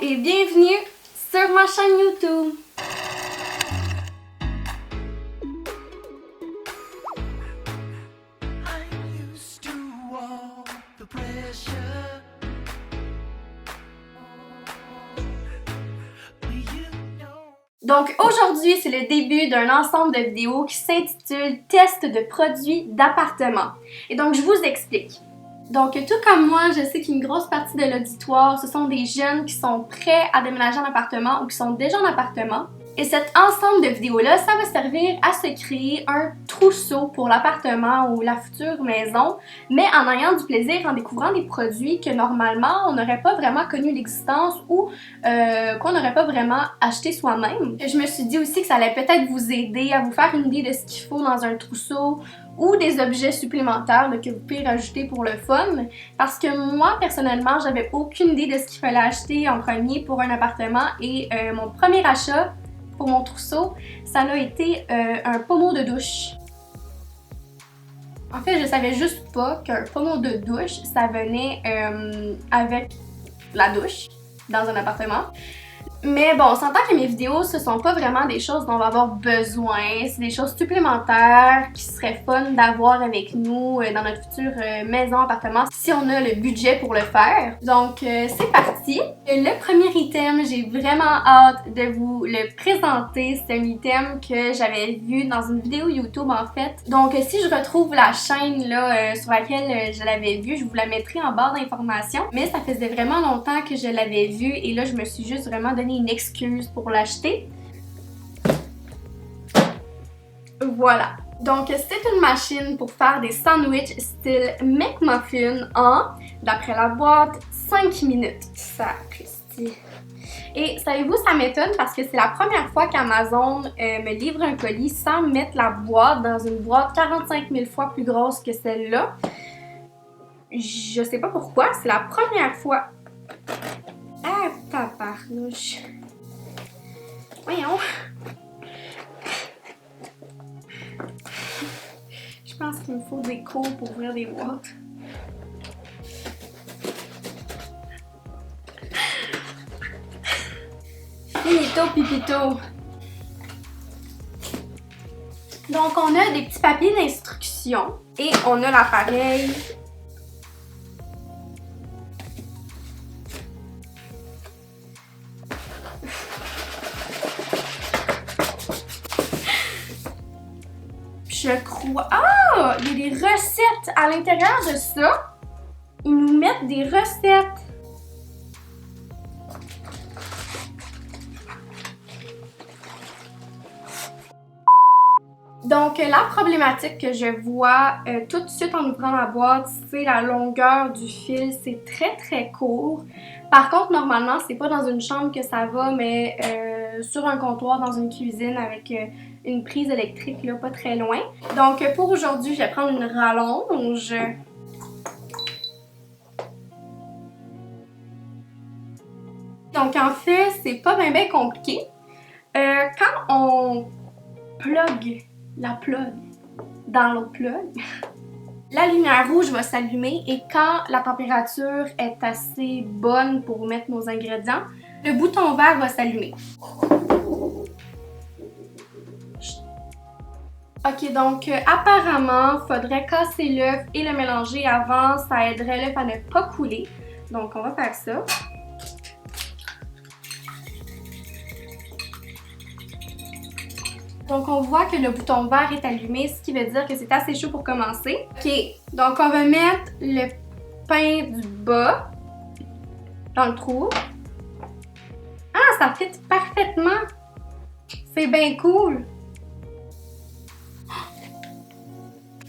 et bienvenue sur ma chaîne YouTube. Donc aujourd'hui, c'est le début d'un ensemble de vidéos qui s'intitule Test de produits d'appartement. Et donc je vous explique. Donc tout comme moi, je sais qu'une grosse partie de l'auditoire, ce sont des jeunes qui sont prêts à déménager en appartement ou qui sont déjà en appartement. Et cet ensemble de vidéos-là, ça va servir à se créer un trousseau pour l'appartement ou la future maison, mais en ayant du plaisir, en découvrant des produits que normalement on n'aurait pas vraiment connu l'existence ou qu'on n'aurait pas vraiment acheté soi-même. Je me suis dit aussi que ça allait peut-être vous aider à vous faire une idée de ce qu'il faut dans un trousseau ou des objets supplémentaires là, que vous pouvez rajouter pour le fun. Parce que moi, personnellement, j'avais aucune idée de ce qu'il fallait acheter en premier pour un appartement et mon premier achat pour mon trousseau, ça a été un pommeau de douche. En fait, je savais juste pas qu'un pommeau de douche, ça venait avec la douche dans un appartement. Mais bon, on s'entend que mes vidéos, ce sont pas vraiment des choses dont on va avoir besoin. C'est des choses supplémentaires qui seraient fun d'avoir avec nous dans notre future maison, appartement, si on a le budget pour le faire. Donc, c'est parti! Le premier item, j'ai vraiment hâte de vous le présenter. C'est un item que j'avais vu dans une vidéo YouTube, en fait. Donc, si je retrouve la chaîne là sur laquelle je l'avais vu, je vous la mettrai en barre d'informations. Mais ça faisait vraiment longtemps que je l'avais vu et là, je me suis juste vraiment donné une excuse pour l'acheter. Voilà. Donc, c'est une machine pour faire des sandwichs style McMuffin en, d'après la boîte, 5 minutes. Sacristi. Et savez-vous, ça m'étonne parce que c'est la première fois qu'Amazon me livre un colis sans mettre la boîte dans une boîte 45 000 fois plus grosse que celle-là. Je sais pas pourquoi, c'est la première fois. Ah, tabarnouche. Voyons. Je pense qu'il me faut des cours pour ouvrir des boîtes. Finito pipito. Donc, on a des petits papiers d'instruction et on a l'appareil. Je crois... Ah! Il y a des recettes à l'intérieur de ça. Ils nous mettent des recettes. Donc, la problématique que je vois tout de suite en ouvrant la boîte, c'est la longueur du fil. C'est très, très court. Par contre, normalement, c'est pas dans une chambre que ça va, mais sur un comptoir, dans une cuisine avec une prise électrique, là, pas très loin. Donc, pour aujourd'hui, je vais prendre une rallonge. Donc, en fait, c'est pas bien compliqué. Quand on plug la plug dans l'autre plug, la lumière rouge va s'allumer et quand la température est assez bonne pour mettre nos ingrédients, le bouton vert va s'allumer. Ok, donc apparemment, il faudrait casser l'œuf et le mélanger avant, ça aiderait l'œuf à ne pas couler. Donc on va faire ça. Donc on voit que le bouton vert est allumé, ce qui veut dire que c'est assez chaud pour commencer. Ok, donc on va mettre le pain du bas dans le trou. Ah, ça fit parfaitement! C'est bien cool!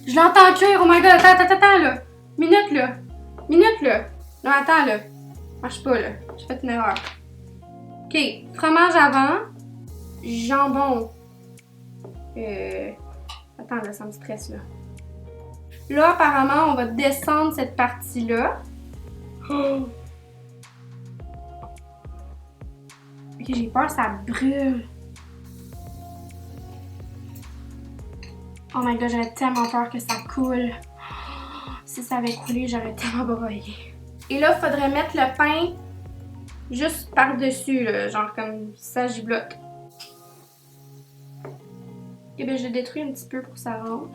Je l'entends cuire, oh my god, attends là! Minute là! Non, attends là! Marche pas là, j'ai fait une erreur. Ok, fromage avant, jambon. Attends là, ça me stresse là. Là, apparemment, on va descendre cette partie-là. Oh. Ok, j'ai peur, ça brûle. Oh my god, j'aurais tellement peur que ça coule. Si ça avait coulé, j'aurais tellement broyé. Et là, il faudrait mettre le pain Juste par-dessus, là, genre comme ça giblotte. Et bien, je détruis un petit peu pour que ça rentre.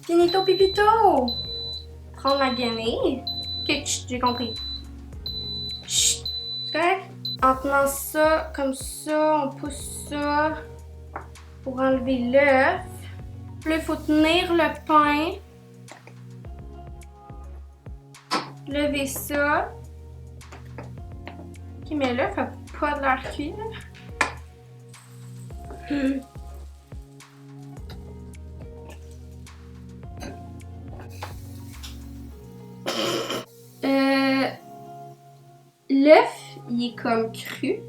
Finito pipito! Prendre ma guenille. Ok, j'ai compris. Chut! C'est correct? En tenant ça, comme ça, on pousse ça pour enlever l'œuf. Puis là, il faut tenir le pain. Lever ça. Ok, mais l'œuf a pas de l'air cuit, là. L'œuf, il est comme cru.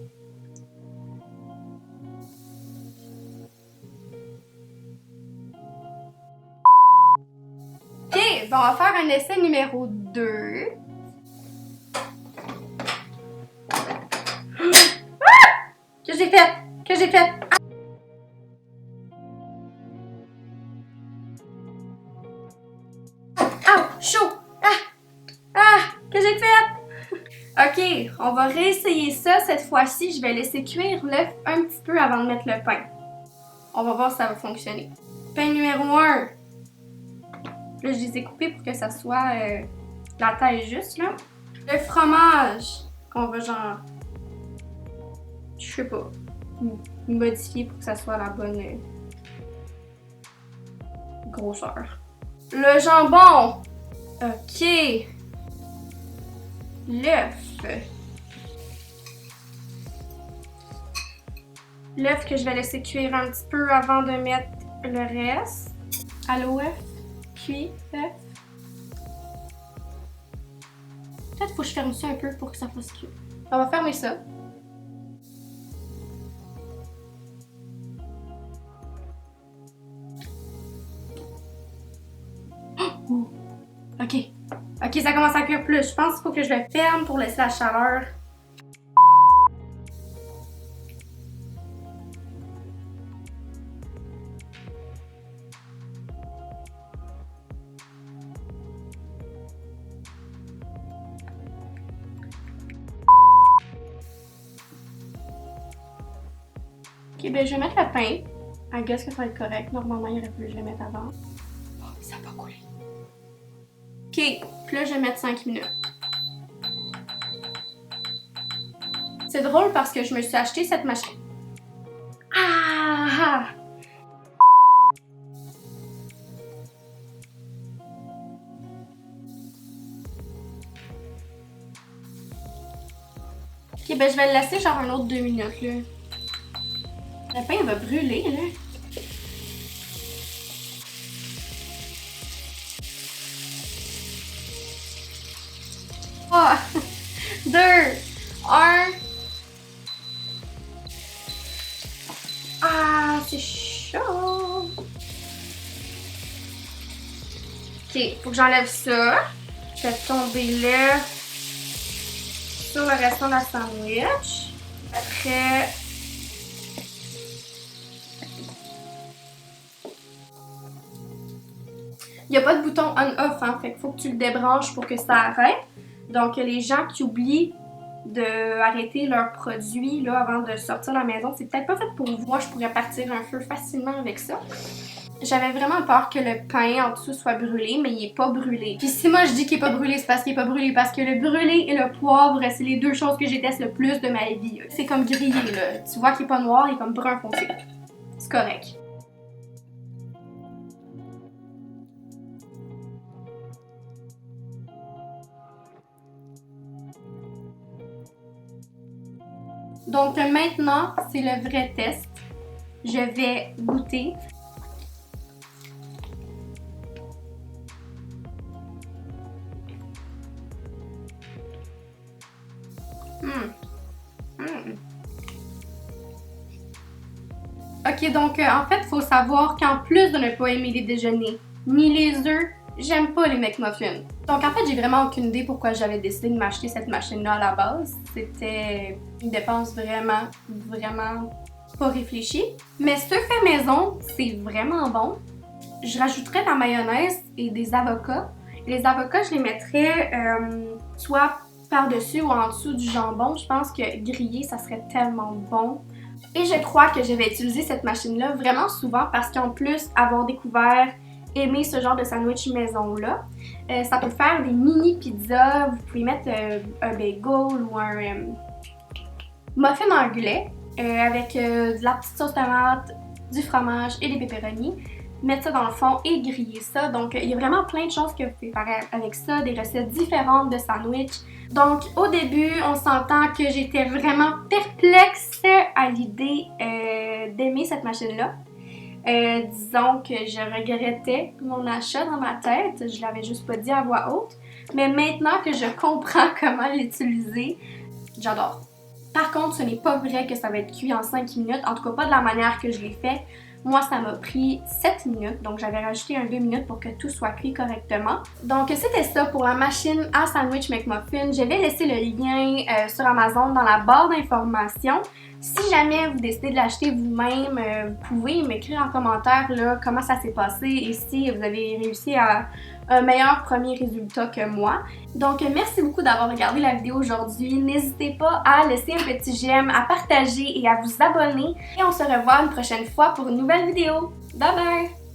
Ok, bon, on va faire un essai numéro 2. Que j'ai fait? Que j'ai fait? Ah! Chaud! Que j'ai fait? Ok, on va réessayer ça cette fois-ci. Je vais laisser cuire l'œuf un petit peu avant de mettre le pain. On va voir si ça va fonctionner. Pain numéro 1. Là, je les ai coupés pour que ça soit la taille juste, là. Le fromage qu'on va genre, je sais pas, modifier pour que ça soit la bonne grosseur. Le jambon. Ok. L'œuf. L'œuf que je vais laisser cuire un petit peu avant de mettre le reste. Allô, œuf? Cuit, œuf. Peut-être faut que je ferme ça un peu pour que ça fasse cuire. On va fermer ça. Oh! Ok. Ok, ça commence à cuire plus. Je pense qu'il faut que je le ferme pour laisser la chaleur. Ok, ben je vais mettre le pain. I guess que ça va être correct. Normalement, il aurait fallu que je le mette avant. Oh, ça va pas couler. Ok, puis là, je vais mettre 5 minutes. C'est drôle parce que je me suis acheté cette machine. Ah! Ok, ben je vais le laisser genre un autre 2 minutes, là. Le pain, il va brûler, là. Ah! 2, 1. Ah, c'est chaud! Ok, faut que j'enlève ça. Je vais tomber là sur le restant de la sandwich. Après... Il n'y a pas de bouton on-off, hein, fait qu'il faut que tu le débranches pour que ça arrête. Donc, les gens qui oublient d'arrêter leurs produits là, avant de sortir de la maison, c'est peut-être pas fait pour vous. Moi, je pourrais partir un feu facilement avec ça. J'avais vraiment peur que le pain en dessous soit brûlé, mais il est pas brûlé. Puis si moi je dis qu'il est pas brûlé, c'est parce qu'il est pas brûlé. Parce que le brûlé et le poivre, c'est les deux choses que je déteste le plus de ma vie. C'est comme grillé, là. Tu vois qu'il est pas noir, il est comme brun foncé. C'est correct. Donc maintenant, c'est le vrai test. Je vais goûter. Ok, donc en fait, il faut savoir qu'en plus de ne pas aimer les déjeuners, ni les œufs, j'aime pas les McMuffins. Donc en fait, j'ai vraiment aucune idée pourquoi j'avais décidé de m'acheter cette machine-là à la base. C'était une dépense vraiment pas réfléchie. Mais ce fait maison, c'est vraiment bon. Je rajouterais de la mayonnaise et des avocats. Les avocats, je les mettrais soit par-dessus ou en dessous du jambon. Je pense que grillé, ça serait tellement bon. Et je crois que je vais utiliser cette machine-là vraiment souvent parce qu'en plus, avoir découvert, aimer ce genre de sandwich maison-là, ça peut faire des mini pizzas. Vous pouvez mettre un bagel ou un muffin anglais avec de la petite sauce tomate, du fromage et des pepperonis. Mettre ça dans le fond et griller ça. Donc, il y a vraiment plein de choses que vous pouvez faire avec ça, des recettes différentes de sandwich. Donc, au début, on s'entend que j'étais vraiment perplexe à l'idée d'aimer cette machine-là. Disons que je regrettais mon achat dans ma tête, je l'avais juste pas dit à voix haute. Mais maintenant que je comprends comment l'utiliser, j'adore. Par contre, ce n'est pas vrai que ça va être cuit en 5 minutes, en tout cas pas de la manière que je l'ai fait. Moi, ça m'a pris 7 minutes, donc j'avais rajouté un 2 minutes pour que tout soit cuit correctement. Donc, c'était ça pour la machine à sandwich McMuffin. Je vais laisser le lien sur Amazon dans la barre d'informations. Si jamais vous décidez de l'acheter vous-même, vous pouvez m'écrire en commentaire là, comment ça s'est passé et si vous avez réussi à un meilleur premier résultat que moi. Donc, merci beaucoup d'avoir regardé la vidéo aujourd'hui. N'hésitez pas à laisser un petit j'aime, à partager et à vous abonner. Et on se revoit une prochaine fois pour une nouvelle vidéo. Bye bye!